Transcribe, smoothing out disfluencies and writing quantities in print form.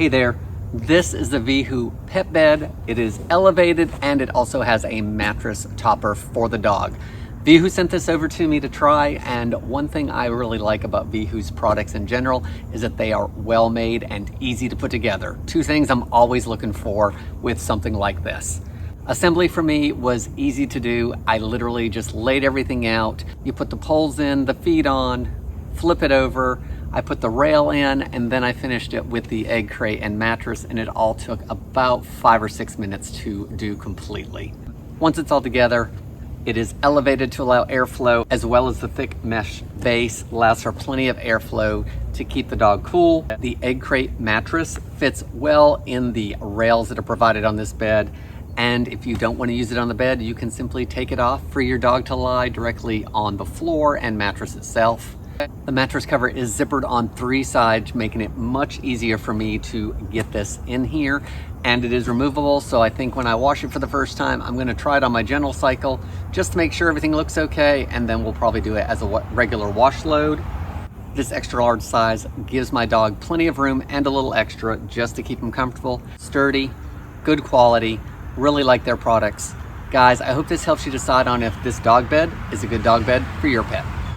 Hey there, this is the Veehoo pet bed. It is elevated and it also has a mattress topper for the dog. Veehoo sent this over to me to try, and one thing I really like about Veehoo's products in general is that they are well made and easy to put together. Two things I'm always looking for with something like this. Assembly for me was easy to do. I literally just laid everything out. You put the poles in, the feet on, flip it over. I put the rail in, and then I finished it with the egg crate and mattress, and it all took about 5 or 6 minutes to do completely. Once it's all together, it is elevated to allow airflow, as well as the thick mesh base allows for plenty of airflow to keep the dog cool. The egg crate mattress fits well in the rails that are provided on this bed, and if you don't want to use it on the bed, you can simply take it off for your dog to lie directly on the floor and mattress itself. The mattress cover is zippered on 3 sides, making it much easier for me to get this in here, and it is removable. So I think when I wash it for the first time, I'm going to try it on my general cycle just to make sure everything looks okay, and then we'll probably do it as a regular wash load. This extra large size gives my dog plenty of room and a little extra just to keep him comfortable. Sturdy, good quality, really like their products. Guys, I hope this helps you decide on if this dog bed is a good dog bed for your pet.